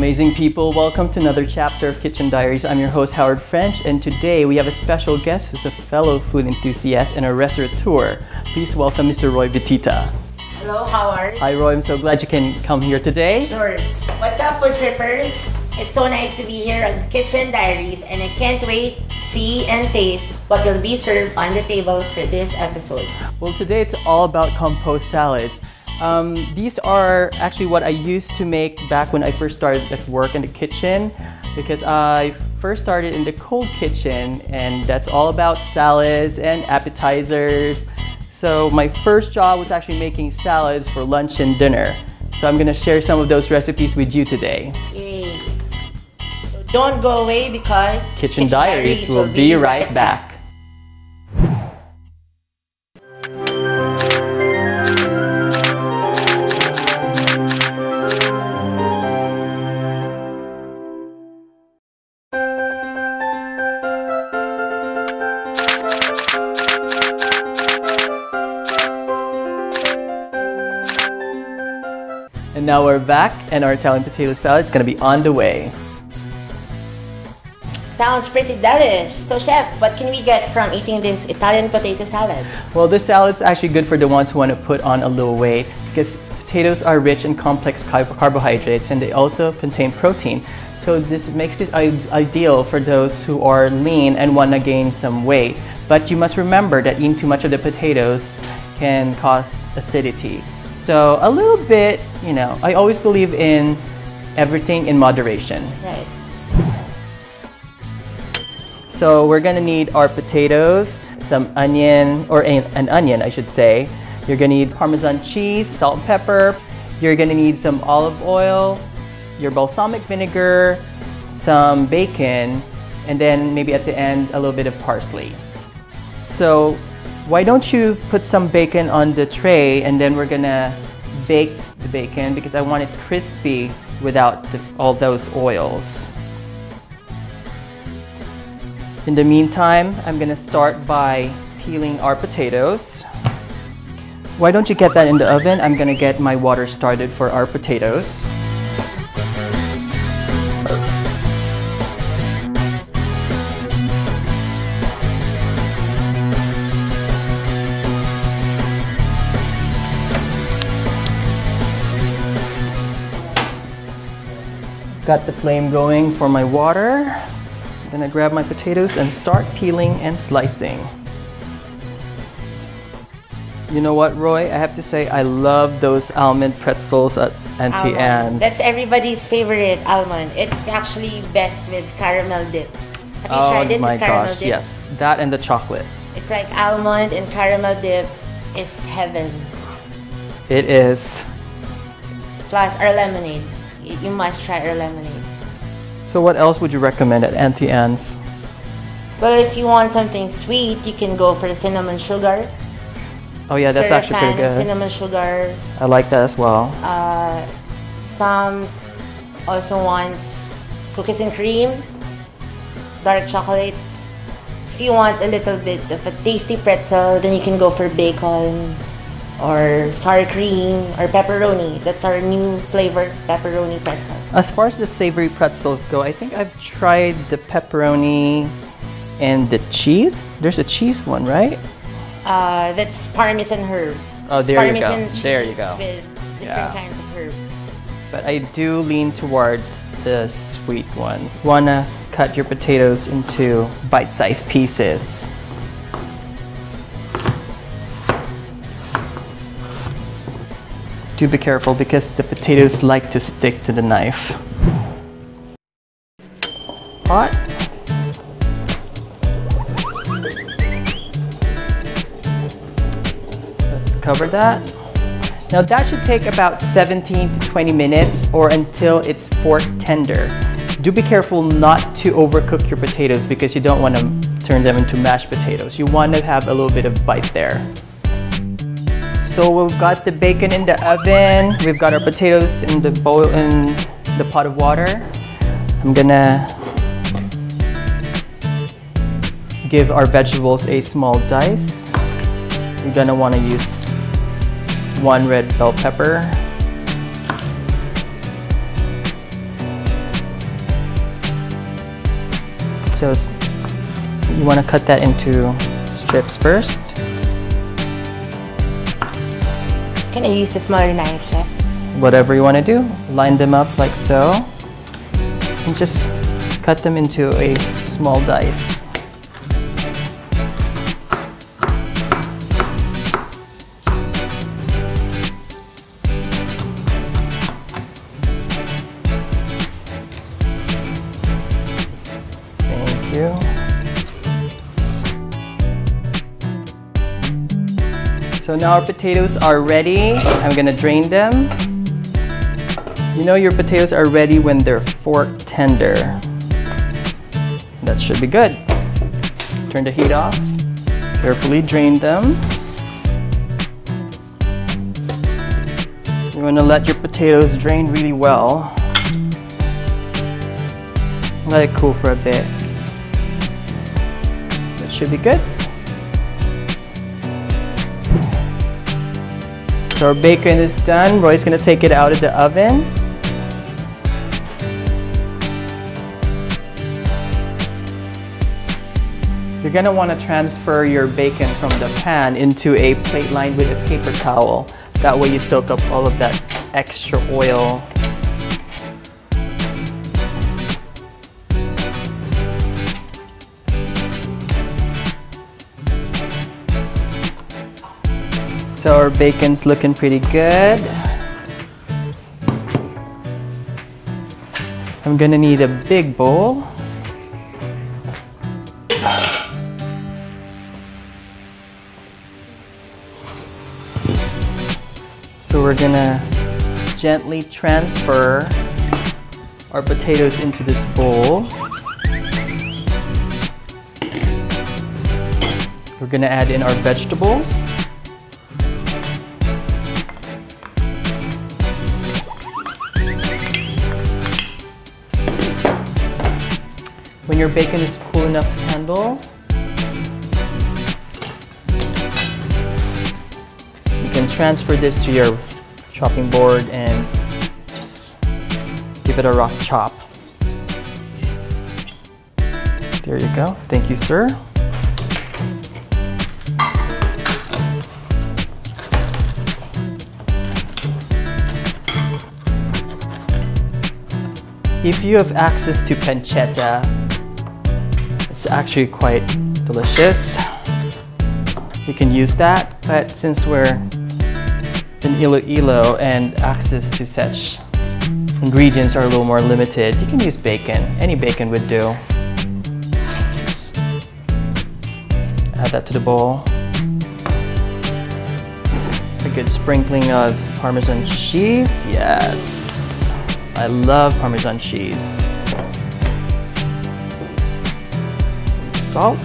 amazing people, welcome to another chapter of Kitchen Diaries. I'm your host Howard French, and today we have a special guest who's a fellow food enthusiast and a restaurateur. Please welcome Mr. Roy Betita. Hello, Howard. Hi Roy, I'm so glad you can come here today. Sure. What's up, food trippers? It's so nice to be here on Kitchen Diaries, and I can't wait to see and taste what will be served on the table for this episode. Well, today it's all about compost salads. These are actually what I used to make back when I first started at work in the kitchen, because I first started in the cold kitchen, and that's all about salads and appetizers. So my first job was actually making salads for lunch and dinner. So I'm gonna share some of those recipes with you today. Yay. So don't go away because Kitchen Diaries will be right back. And now we're back, and our Italian potato salad is going to be on the way. Sounds pretty delish. So chef, what can we get from eating this Italian potato salad? Well, this salad's actually good for the ones who want to put on a little weight, because potatoes are rich in complex carbohydrates, and they also contain protein. So this makes it ideal for those who are lean and want to gain some weight. But you must remember that eating too much of the potatoes can cause acidity. So a little bit, I always believe in everything in moderation. Right. So we're gonna need our potatoes, some onion, or an onion I should say. You're gonna need Parmesan cheese, salt and pepper. You're gonna need some olive oil, your balsamic vinegar, some bacon, and then maybe at the end a little bit of parsley. So why don't you put some bacon on the tray, and then we're gonna bake the bacon because I want it crispy without all those oils. In the meantime, I'm gonna start by peeling our potatoes. Why don't you get that in the oven? I'm gonna get my water started for our potatoes. Got the flame going for my water. I'm gonna grab my potatoes and start peeling and slicing. You know what, Roy? I have to say I love those almond pretzels at Auntie Anne's. That's everybody's favorite almond. It's actually best with caramel dip. Have you tried it with caramel dip? Yes, that and the chocolate. It's like almond and caramel dip is heaven. It is. Plus our lemonade. You must try our lemonade. So what else would you recommend at Auntie Anne's? Well, if you want something sweet, you can go for cinnamon sugar. Oh yeah, that's actually pretty good. Cinnamon sugar. I like that as well. Some also want cookies and cream, dark chocolate. If you want a little bit of a tasty pretzel, then you can go for bacon or sour cream or pepperoni. That's our new flavored pepperoni pretzel. As far as the savory pretzels go, I think I've tried the pepperoni and the cheese. There's a cheese one, right? That's Parmesan herb. Oh, there you go. Parmesan There you cheese go. with different kinds of herb. But I do lean towards the sweet one. You wanna cut your potatoes into bite-sized pieces. Do be careful because the potatoes like to stick to the knife. Hot. Let's cover that. Now that should take about 17 to 20 minutes or until it's fork tender. Do be careful not to overcook your potatoes because you don't want to turn them into mashed potatoes. You want to have a little bit of bite there. So we've got the bacon in the oven. We've got our potatoes in the bowl in the pot of water. I'm gonna give our vegetables a small dice. You're gonna want to use 1 red bell pepper, potatoes, you want to cut that into strips first. Can I use a smaller knife, Chef? Whatever you want to do. Line them up like so. And just cut them into a small dice. Thank you. So now our potatoes are ready. I'm gonna drain them. You know your potatoes are ready when they're fork tender. That should be good. Turn the heat off. Carefully drain them. You want to let your potatoes drain really well. Let it cool for a bit. That should be good. So our bacon is done. Roy's going to take it out of the oven. You're going to want to transfer your bacon from the pan into a plate lined with a paper towel. That way you soak up all of that extra oil. So our bacon's looking pretty good. I'm going to need a big bowl. So we're gonna gently transfer our potatoes into this bowl. We're gonna add in our vegetables. When your bacon is cool enough to handle, you can transfer this to your chopping board and just give it a rough chop. There you go. Thank you, sir. If you have access to pancetta, it's actually quite delicious. You can use that, but since we're in Iloilo and access to such ingredients are a little more limited, you can use bacon. Any bacon would do. Just add that to the bowl. A good sprinkling of Parmesan cheese. Yes, I love Parmesan cheese. Salt.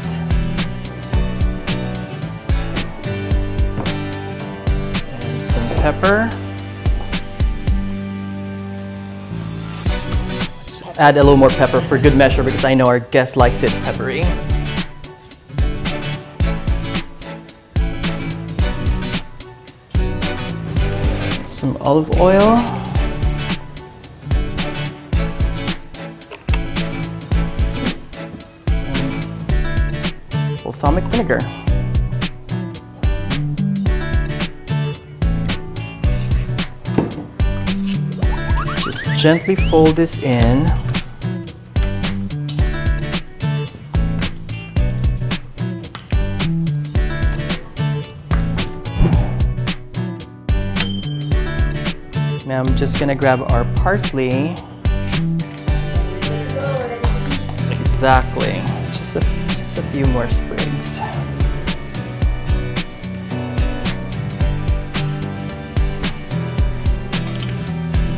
Pepper. Let's add a little more pepper for good measure because I know our guest likes it peppery. Some olive oil. And balsamic vinegar. Gently fold this in. Now I'm just gonna grab our parsley. Exactly. Just a few more sprigs.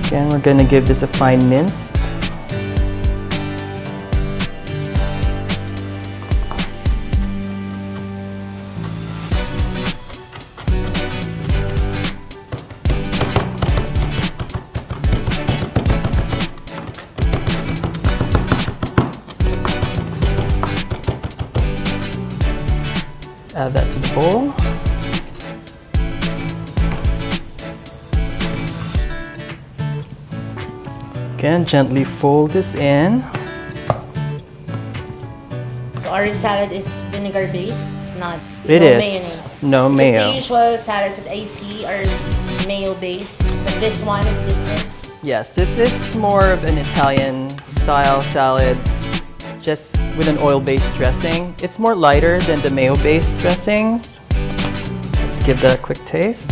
Again, we're going to give this a fine mince. Add that to the bowl. Again, gently fold this in. our salad is vinegar based, not It no is. mayonnaise. No Because mayo. the usual salads that I see are mayo based, but this one is different. Yes, this is more of an Italian style salad, just with an oil-based dressing. It's more lighter than the mayo-based dressings. Let's give that a quick taste.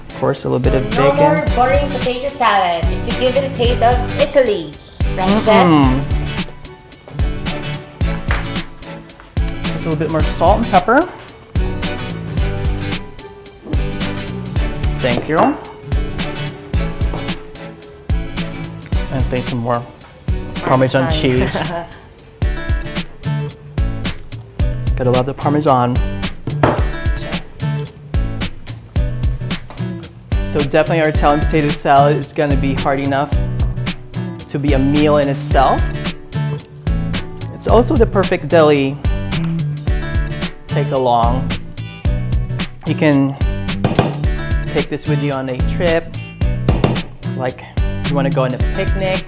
Of course, a little bit of No more bacon. boring potato salad. If you give it a taste of Italy, right, Chef? Just a little bit more salt and pepper. Thank you. And thanks some more Parmesan cheese. Gotta love the Parmesan. So definitely our Italian potato salad is gonna be hard enough to be a meal in itself. It's also the perfect deli take along. You can take this with you on a trip, like you want to go on a picnic.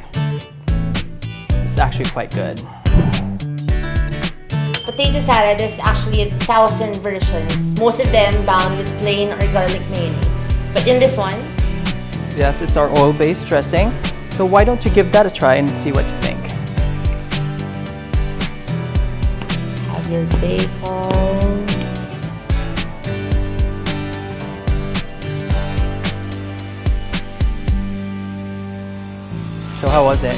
It's actually quite good. Potato salad is actually 1,000 versions, most of them bound with plain or garlic mayonnaise. But in this one, Yes, it's our oil-based dressing. So why don't you give that a try and see what you think? have your bacon. So how was it?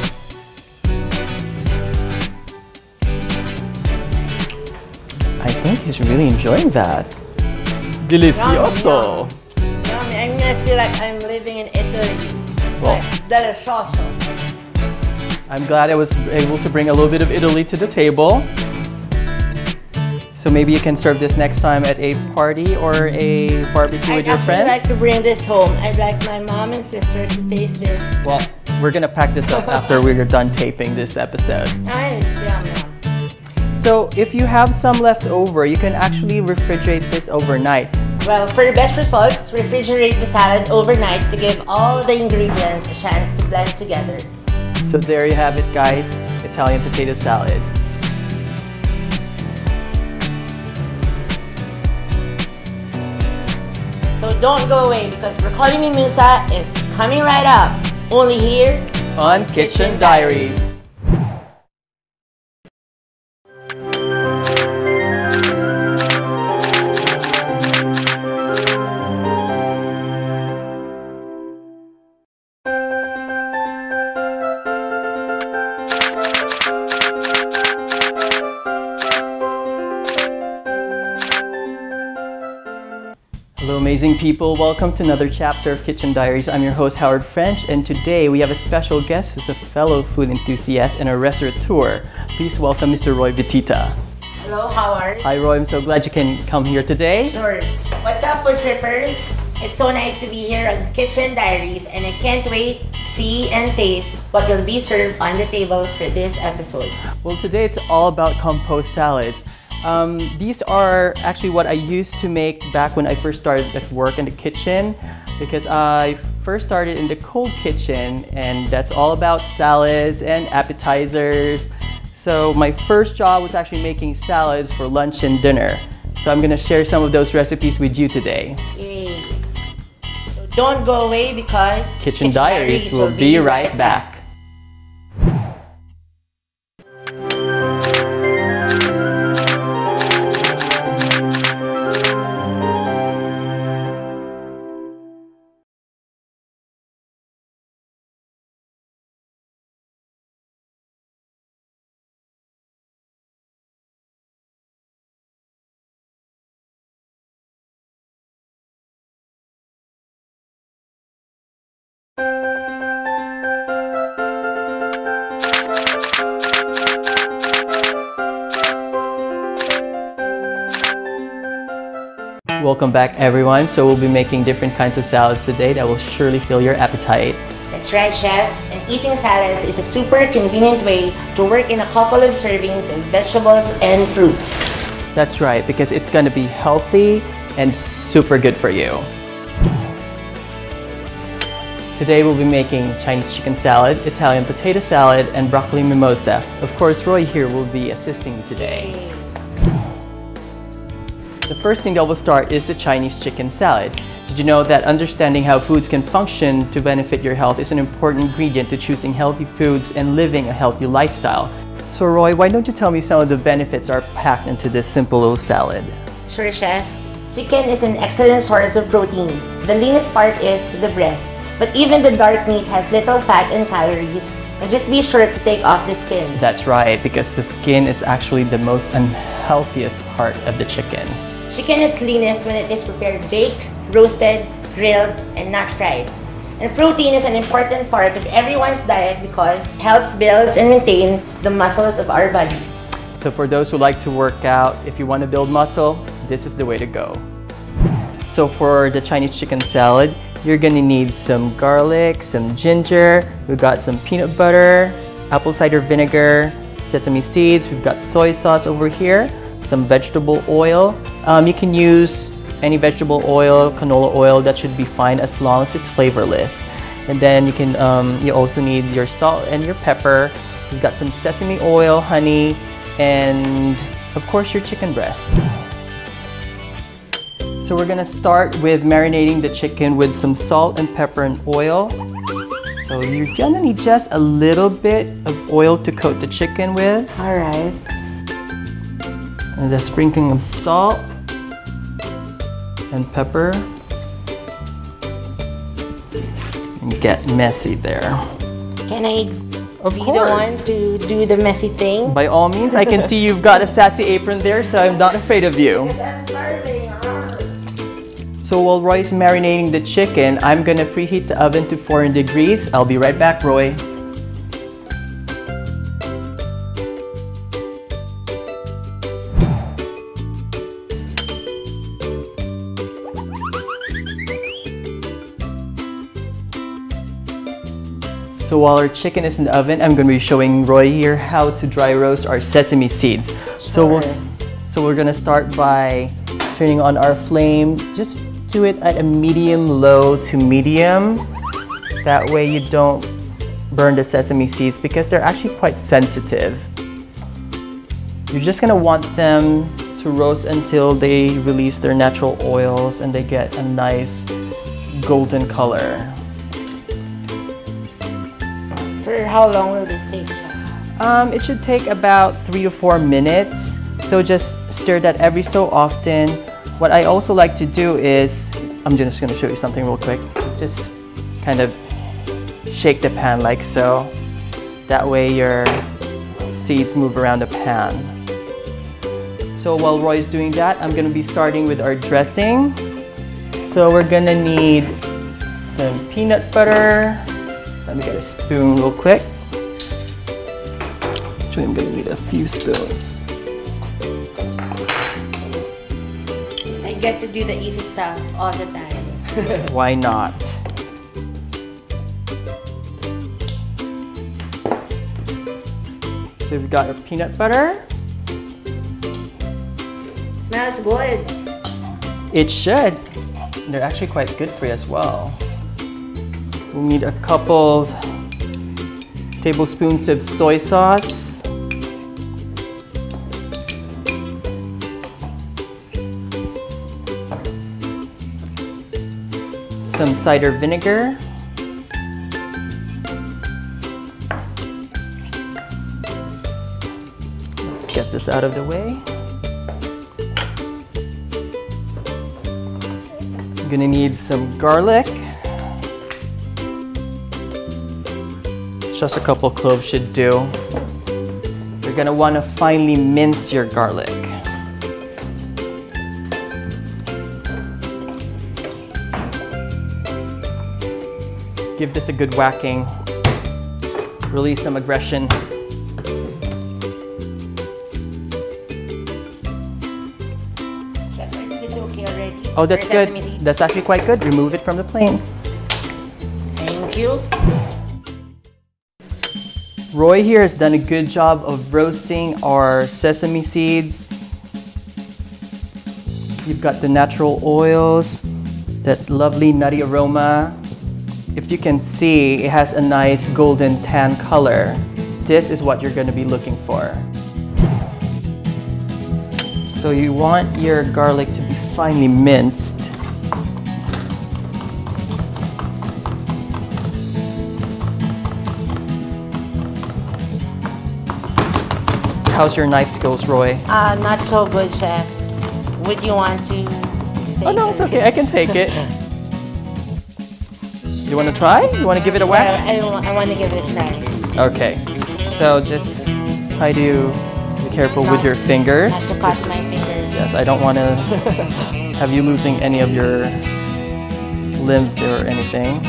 I think he's really enjoying that. Delicioso! Yummy. I'm gonna feel like I'm living in Italy. Well, Like, delicioso. I'm glad I was able to bring a little bit of Italy to the table. So maybe you can serve this next time at a party or a barbecue with your I'd friends. like to bring this home. I'd like my mom and sister to taste this. Well, we're gonna pack this up after we're done taping this episode. And it's yum yum. So if you have some left over, you can actually refrigerate this overnight. Well, for the best results, refrigerate the salad overnight to give all the ingredients a chance to blend together. So there you have it, guys, Italian potato salad. So don't go away because Broccoli Mimosa is coming right up. Only here On Kitchen Diaries. Hello amazing people, welcome to another chapter of Kitchen Diaries. I'm your host Howard French, and today we have a special guest who's a fellow food enthusiast and a restaurateur. Please welcome Mr. Roy Vitita. Hello, Howard. Hi Roy, I'm so glad you can come here today. Sure. What's up, food trippers? It's so nice to be here on Kitchen Diaries, and I can't wait to see and taste what will be served on the table for this episode. Well, today it's all about compost salads. These are actually what I used to make back when I first started at work in the kitchen, because I first started in the cold kitchen, and that's all about salads and appetizers. So my first job was actually making salads for lunch and dinner. So I'm gonna share some of those recipes with you today. Yay. So don't go away because Kitchen Diaries will be right back. Welcome back everyone. So we'll be making different kinds of salads today that will surely fill your appetite. That's right, Chef. And eating salads is a super convenient way to work in a couple of servings of vegetables and fruits. That's right, because it's going to be healthy and super good for you. Today we'll be making Chinese chicken salad, Italian potato salad, and broccoli mimosa. Of course, Roy here will be assisting me today. The first thing that we'll start is the Chinese chicken salad. Did you know that understanding how foods can function to benefit your health is an important ingredient to choosing healthy foods and living a healthy lifestyle? So Roy, why don't you tell me some of the benefits are packed into this simple little salad? Sure, Chef. Chicken is an excellent source of protein. The leanest part is the breast. But even the dark meat has little fat and calories. And just be sure to take off the skin. That's right, because the skin is actually the most unhealthiest part of the chicken. Chicken is leanest when it is prepared baked, roasted, grilled, and not fried. And protein is an important part of everyone's diet because it helps build and maintain the muscles of our bodies. So for those who like to work out, if you want to build muscle, this is the way to go. So for the Chinese chicken salad, you're gonna need some garlic, some ginger, we've got some peanut butter, apple cider vinegar, sesame seeds, we've got soy sauce over here, some vegetable oil. You can use any vegetable oil, canola oil, that should be fine as long as it's flavorless. And then you can, you also need your salt and your pepper. We've got some sesame oil, honey, and of course your chicken breast. So we're gonna start with marinating the chicken with some salt and pepper and oil. So you're gonna need just a little bit of oil to coat the chicken with. All right. And the sprinkling of salt and pepper. And get messy there. Can I Of be course. the one to do the messy thing? By all means, I can see you've got a sassy apron there, so I'm not afraid of you. Because I'm starving. So while Roy's marinating the chicken, I'm gonna preheat the oven to 400 degrees. I'll be right back, Roy. So while our chicken is in the oven, I'm going to be showing Roy here how to dry roast our sesame seeds. So we're going to start by turning on our flame. Just do it at a medium low to medium. That way you don't burn the sesame seeds because they're actually quite sensitive. You're just going to want them to roast until they release their natural oils and they get a nice golden color. For how long will this take? It should take about 3 to 4 minutes. So just stir that every so often. What I also like to do is, I'm just going to show you something real quick. Just kind of shake the pan like so. That way your seeds move around the pan. So while Roy's doing that, I'm going to be starting with our dressing. So we're going to need some peanut butter. Let me get a spoon real quick. Actually, I'm gonna need a few spoons. I get to do the easy stuff all the time. Why not? So we've got our peanut butter. Smells good. It should. They're actually quite good for you as well. We'll need a couple of tablespoons of soy sauce. Some cider vinegar. Let's get this out of the way. I'm gonna need some garlic. Just a couple cloves should do. You're gonna want to finely mince your garlic. Give this a good whacking. Release some aggression. Chef, is this okay already? Oh, that's For good. sesame seeds? That's actually quite good. Remove it from the plate. Thank you. Roy here has done a good job of roasting our sesame seeds. You've got the natural oils, that lovely nutty aroma. if you can see, it has a nice golden tan color. This is what you're going to be looking for. So you want your garlic to be finely minced. How's your knife skills, Roy? Not so good, Chef. Would you want to take Oh no, it's okay. I can take it. You want to try? You want to give it a whack? I want to give it a try. Okay. So just try to be careful with your fingers. Not to cut my fingers. Yes, I don't want to have you losing any of your limbs there or anything.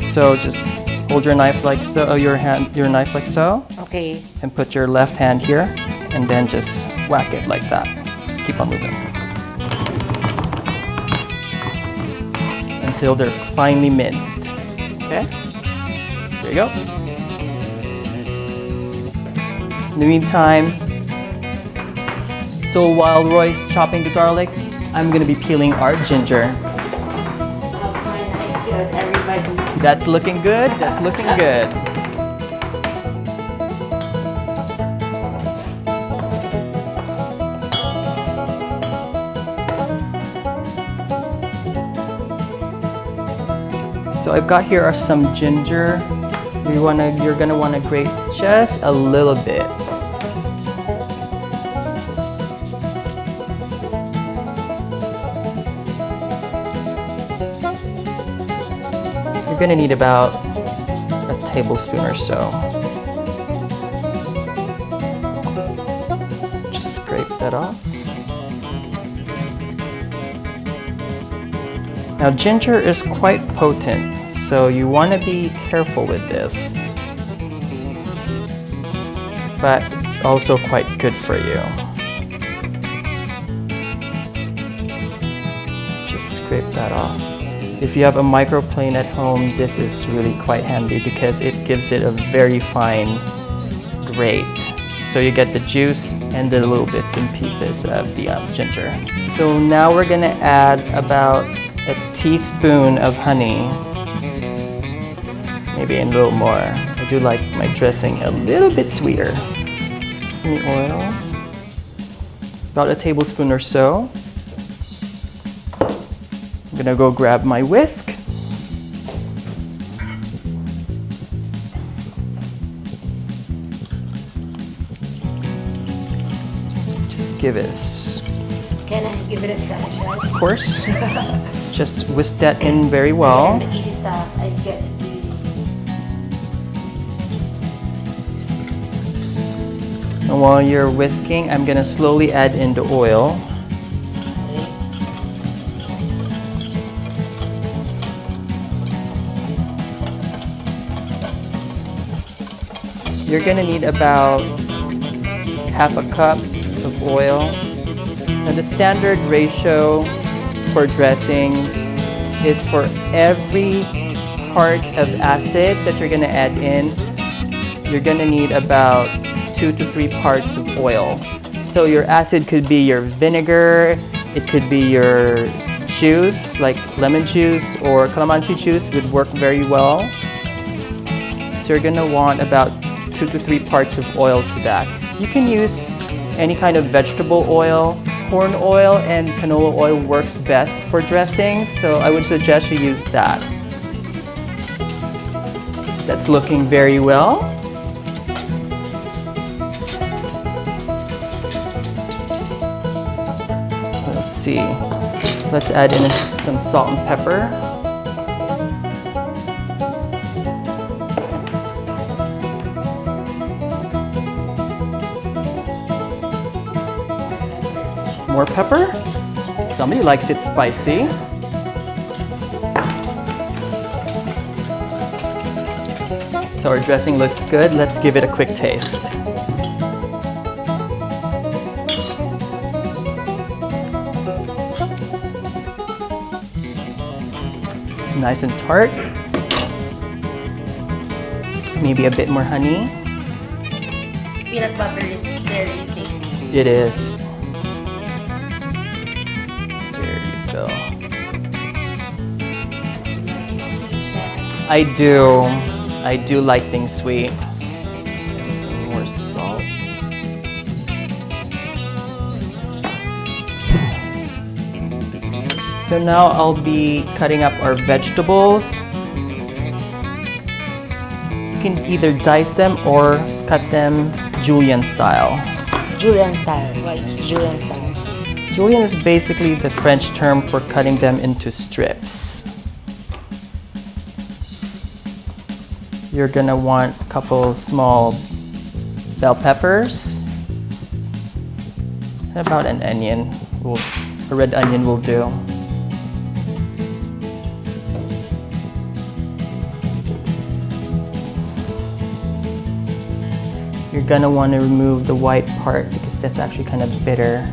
So just hold your knife like so, your knife like so. Okay. And put your left hand here, and then just whack it like that. Just keep on moving. Until they're finely minced. Okay? There you go. In the meantime, so while Roy's chopping the garlic, I'm gonna be peeling our ginger. How's my knife skills, everybody? That's looking good. That's looking good. So I've got here are some ginger. You're gonna wanna grate just a little bit. You're gonna need about a tablespoon or so. Just scrape that off. Now ginger is quite potent, so you want to be careful with this. But it's also quite good for you. Just scrape that off. If you have a microplane at home, this is really quite handy because it gives it a very fine grate. So you get the juice and the little bits and pieces of the ginger. So now we're gonna add about a teaspoon of honey, maybe a little more. I do like my dressing a little bit sweeter. Honey oil, about a tablespoon or so. I'm gonna go grab my whisk. Just give it Can I give it a try, Chef? Of course. Just whisk that in very well. And the easy stuff I get to do. And while you're whisking, I'm gonna slowly add in the oil. You're gonna need about half a cup of oil. Now the standard ratio for dressings is for every part of acid that you're gonna add in, you're gonna need about 2 to 3 parts of oil. So your acid could be your vinegar, it could be your juice, like lemon juice or calamansi juice would work very well. So you're gonna want about 2 to 3 parts of oil to that. You can use any kind of vegetable oil. Corn oil and canola oil works best for dressings, so I would suggest you use that. That's looking very well. Let's see. Let's add in some salt and pepper. More pepper. Somebody likes it spicy. So our dressing looks good. Let's give it a quick taste. Nice and tart. Maybe a bit more honey. Peanut butter is very tasty. It is. There you go. I do like things sweet. Some more salt. So now I'll be cutting up our vegetables. You can either dice them or cut them julienne style. Julienne style. What's Julienne style? Julienne is basically the French term for cutting them into strips. You're gonna want a couple small bell peppers and about an onion. A red onion will do. You're gonna want to remove the white part because that's actually kind of bitter.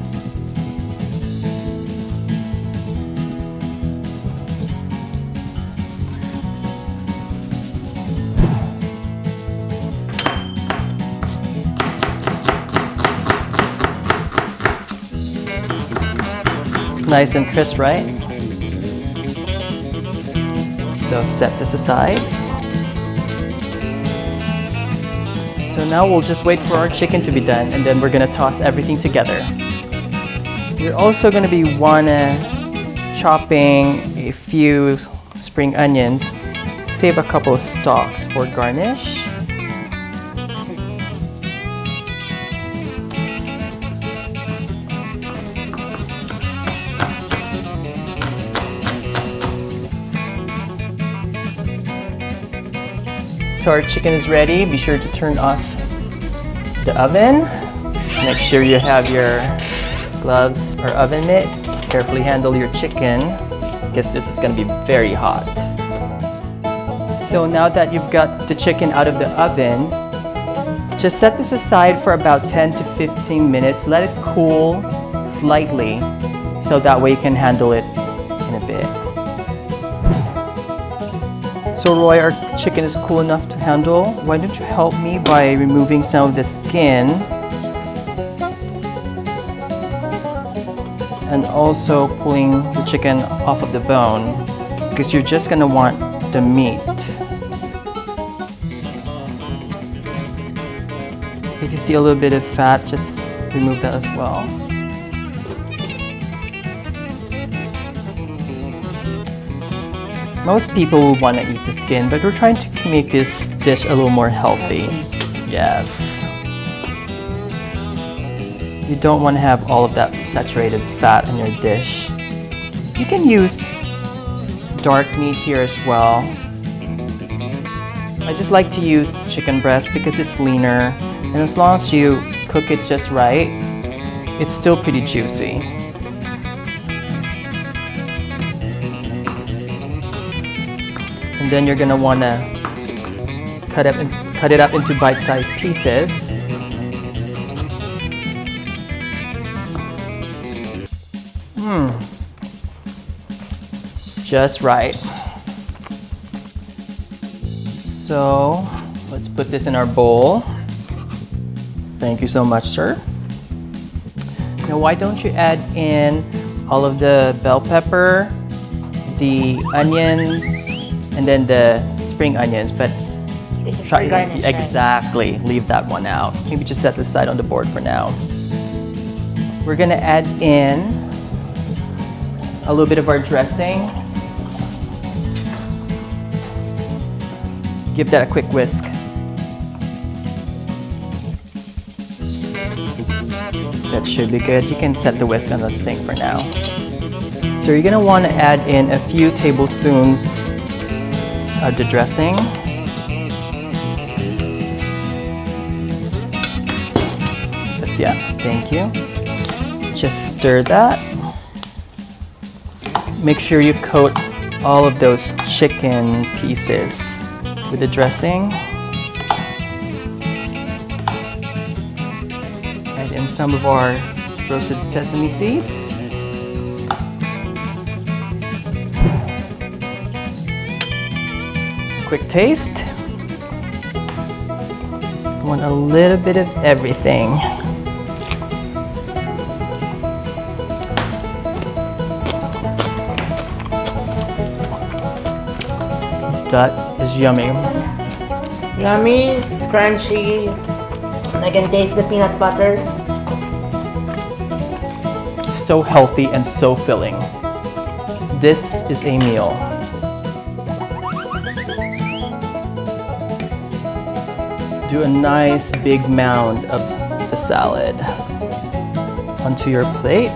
It's nice and crisp, right? So set this aside. So now we'll just wait for our chicken to be done, and then we're gonna toss everything together. You're also gonna be chopping a few spring onions. Save a couple of stalks for garnish. So our chicken is ready. Be sure to turn off the oven. Make sure you have your gloves or oven mitt. Carefully handle your chicken because this is going to be very hot. So now that you've got the chicken out of the oven, just set this aside for about 10 to 15 minutes. Let it cool slightly so that way you can handle it in a bit. So Roy, our chicken is cool enough to handle. Why don't you help me by removing some of the skin and also pulling the chicken off of the bone because you're just gonna want the meat. If you see a little bit of fat, just remove that as well. Most people will want to eat the skin, but we're trying to make this dish a little more healthy. Yes. You don't want to have all of that saturated fat in your dish. You can use dark meat here as well. I just like to use chicken breast because it's leaner, and as long as you cook it just right, it's still pretty juicy. And then you're gonna wanna cut it up into bite-sized pieces. Just right. So let's put this in our bowl. Thank you so much, sir. Now why don't you add in all of the bell pepper, the onions, and then the spring onions, but try garnish, exactly, right? Leave that one out. Maybe just set this side on the board for now. We're gonna add in a little bit of our dressing. Give that a quick whisk. That should be good. You can set the whisk on the sink for now. So you're gonna wanna add in a few tablespoons of the dressing. Yeah, thank you. Just stir that. Make sure you coat all of those chicken pieces with the dressing. Add in some of our roasted sesame seeds. Quick taste. Want a little bit of everything. That is is yummy. Yummy, crunchy. I can taste the peanut butter. So healthy and so filling. This is a meal. Do a nice big mound of the salad onto your plate.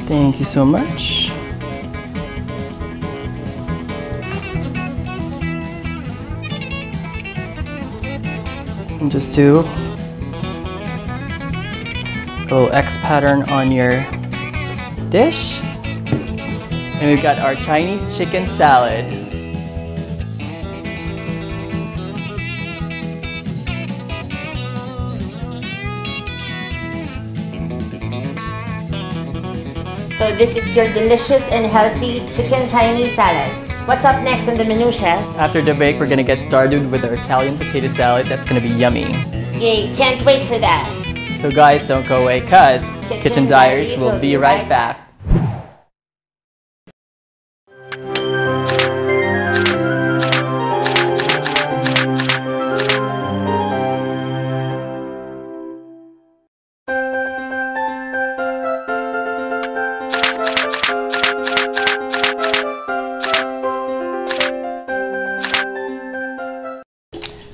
Thank you so much. And just do a little X pattern on your dish. And we've got our Chinese chicken salad. So this is your delicious and healthy chicken Chinese salad. What's up next on the menu, Chef? After the break, we're gonna get started with our Italian potato salad. That's gonna be yummy. Yay, can't wait for that. So guys, don't go away, cause Kitchen Diaries will be right back.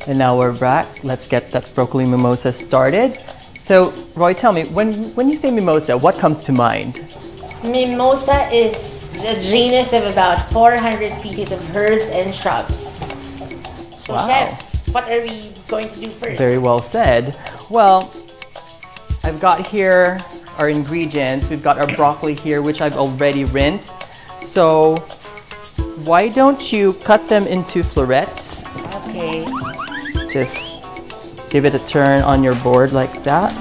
And now we're back. Let's get that broccoli mimosa started. So, Roy, tell me, when you say mimosa, what comes to mind? Mimosa is a genus of about 400 species of herbs and shrubs. So, Wow. Chef, what are we going to do first? Very well said. Well, I've got here our ingredients. We've got our broccoli here, which I've already rinsed. So, why don't you cut them into florets? Okay. Just give it a turn on your board like that.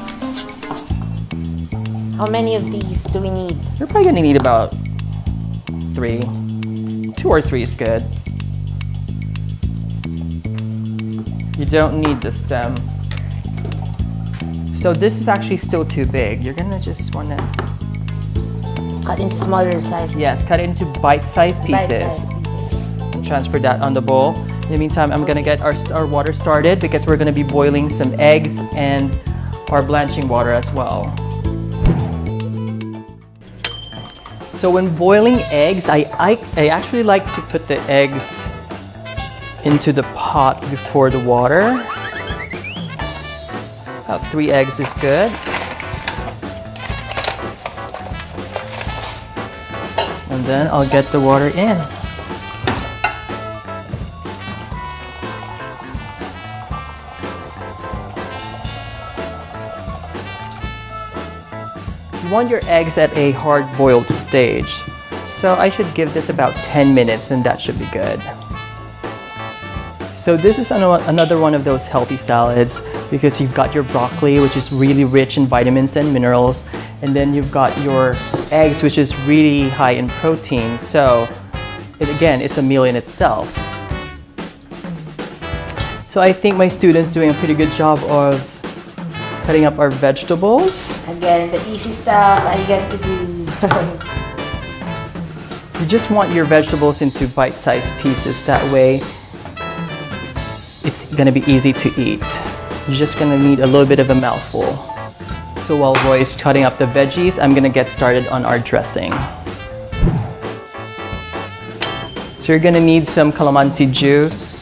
How many of these do we need? You're probably gonna need about 3. 2 or 3 is good. You don't need the stem. So this is actually still too big. You're gonna just wanna... Cut into smaller size. Yes, cut it into bite-sized pieces. Bite-sized. And transfer that on the bowl. In the meantime, I'm gonna get our water started because we're gonna be boiling some eggs and our blanching water as well. So when boiling eggs, I actually like to put the eggs into the pot before the water. About 3 eggs is good. And then I'll get the water in. You want your eggs at a hard-boiled stage. So I should give this about 10 minutes and that should be good. So this is another one of those healthy salads because you've got your broccoli, which is really rich in vitamins and minerals, and then you've got your eggs, which is really high in protein. So again, it's a meal in itself. So I think my students doing a pretty good job of cutting up our vegetables. Again, the easy stuff I get to do. You just want your vegetables into bite-sized pieces. That way, it's gonna be easy to eat. You're just gonna need a little bit of a mouthful. So while Roy is cutting up the veggies, I'm gonna get started on our dressing. So you're gonna need some calamansi juice.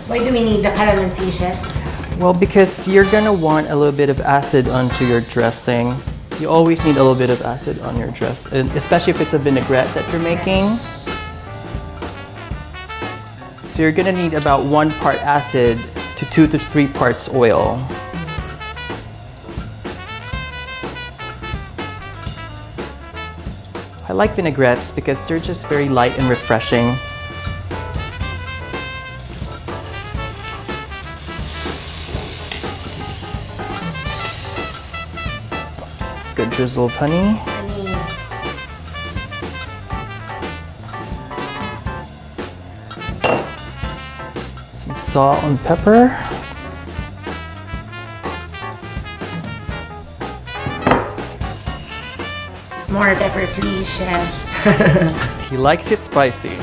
Why do we need the calamansi, Chef? Well, because you're gonna want a little bit of acid onto your dressing. You always need a little bit of acid on your dress, especially if it's a vinaigrette that you're making. So you're gonna need about 1 part acid to 2 to 3 parts oil. I like vinaigrettes because they're just very light and refreshing. Good drizzle of honey. Some salt and pepper. More pepper, please, chef. He likes it spicy.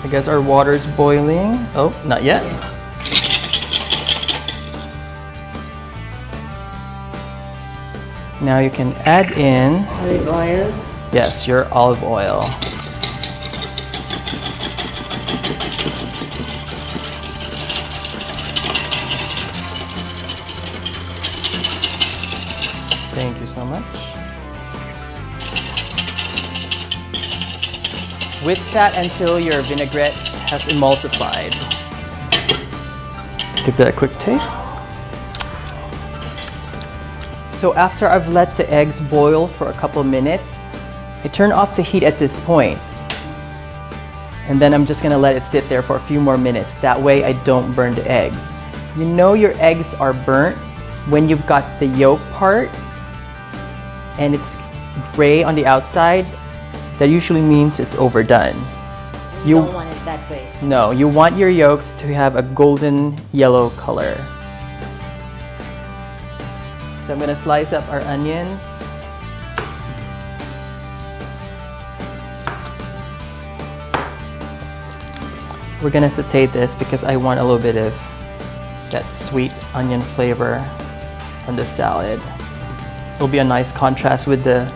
I guess our water's boiling. Oh, not yet. Now you can add in, Olive oil. yes, your olive oil. Thank you so much. Whisk that until your vinaigrette has emulsified. Give that a quick taste. So after I've let the eggs boil for a couple minutes, I turn off the heat at this point. And then I'm just gonna let it sit there for a few more minutes. That way I don't burn the eggs. You know your eggs are burnt when you've got the yolk part and it's gray on the outside. That usually means it's overdone. You don't want it that way. No, you want your yolks to have a golden yellow color. So I'm gonna slice up our onions. We're gonna saute this because I want a little bit of that sweet onion flavor on the salad. It'll be a nice contrast with the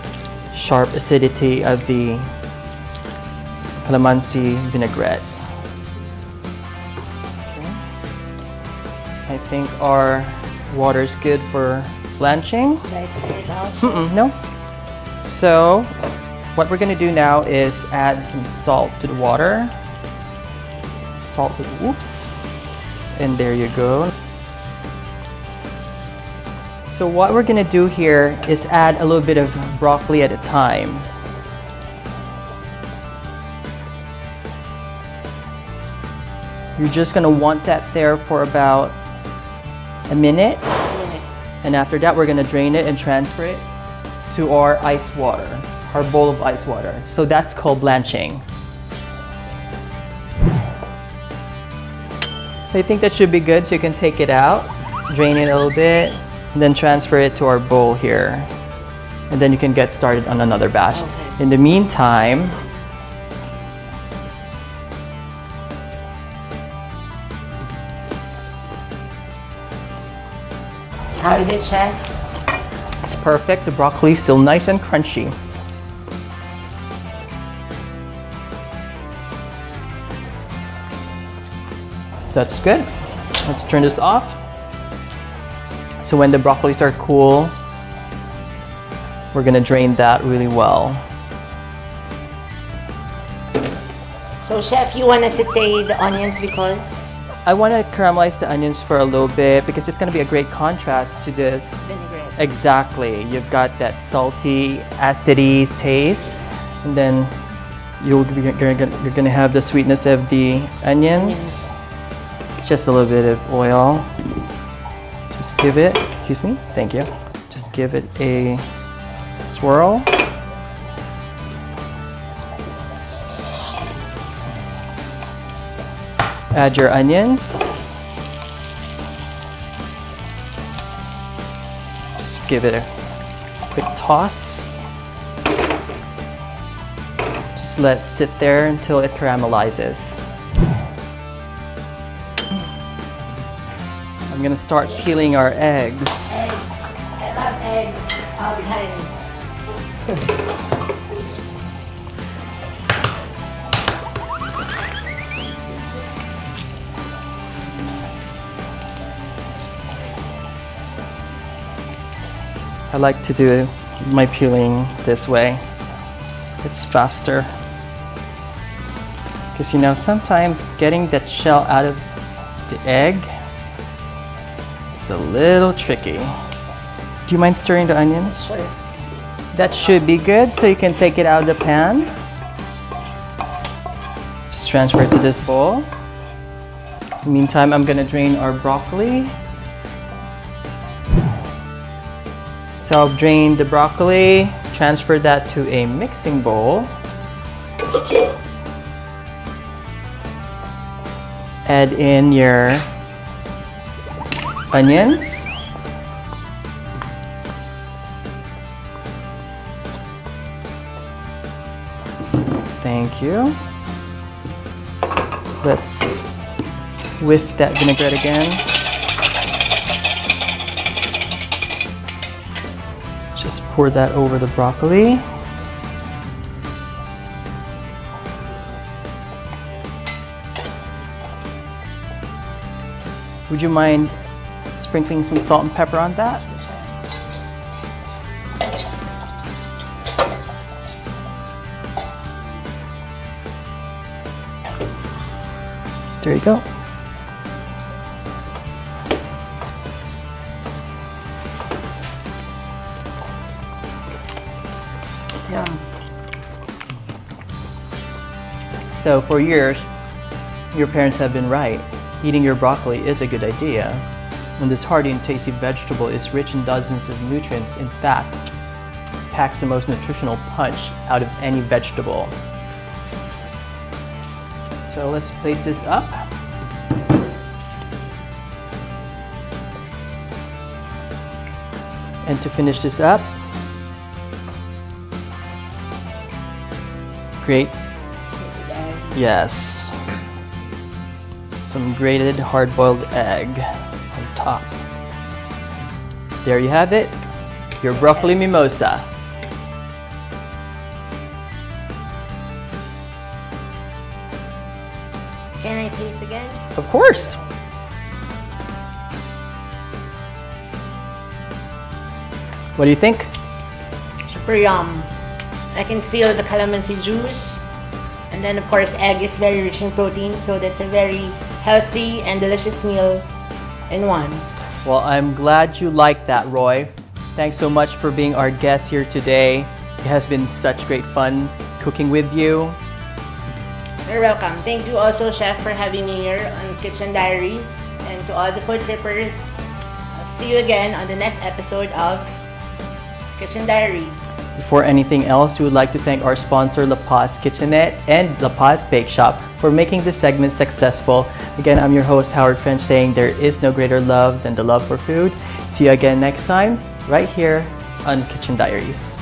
sharp acidity of the calamansi vinaigrette. Okay. I think our water's good for blanching. Should I take it out? No. So what we're gonna do now is add some salt to the water. Salt, oops. And there you go. So what we're gonna do here is add a little bit of broccoli at a time. You're just gonna want that there for about a minute. And after that, we're gonna drain it and transfer it to our ice water, our bowl of ice water. So that's called blanching. So I think that should be good. So you can take it out, drain it a little bit, and then transfer it to our bowl here. And then you can get started on another batch. Okay. In the meantime, how is it, chef? it's perfect. The broccoli is still nice and crunchy. That's good. Let's turn this off. So when the broccolis are cool, we're gonna drain that really well. So, chef, you want to saute the onions because? I want to caramelize the onions for a little bit because it's gonna be a great contrast to the Vinaigrette. exactly. You've got that salty, acidy taste, and then you're gonna have the sweetness of the onions. Just a little bit of oil. Just give it, excuse me, thank you. Just give it a swirl. Add your onions. Just give it a quick toss. Just let it sit there until it caramelizes. I'm gonna start peeling our eggs. I love eggs all the time. I like to do my peeling this way. It's faster. Because you know, sometimes getting that shell out of the egg is a little tricky. Do you mind stirring the onions? Sure. That should be good, so you can take it out of the pan. Just transfer it to this bowl. In the meantime, I'm gonna drain our broccoli. So I'll drain the broccoli, transfer that to a mixing bowl. Add in your onions. Thank you. Let's whisk that vinaigrette again. Just pour that over the broccoli. Would you mind sprinkling some salt and pepper on that? There you go. Yum. So for years, your parents have been right. Eating your broccoli is a good idea. And this hearty and tasty vegetable is rich in dozens of nutrients. In fact, packs the most nutritional punch out of any vegetable. So let's plate this up. And to finish this up, great. Yes. Some grated hard-boiled egg on top. There you have it, your broccoli mimosa. Can I taste again? Of course. What do you think? Super yum. I can feel the calamansi juice. And then of course egg is very rich in protein, so that's a very healthy and delicious meal in one. Well, I'm glad you liked that, Roy. Thanks so much for being our guest here today. It has been such great fun cooking with you. You're welcome. Thank you also, Chef, for having me here on Kitchen Diaries. And to all the food trippers, I'll see you again on the next episode of Kitchen Diaries. Before anything else, we would like to thank our sponsor, La Paz Kitchenette and La Paz Bake Shop for making this segment successful. Again, I'm your host, Howard French, saying there is no greater love than the love for food. See you again next time, right here on Kitchen Diaries.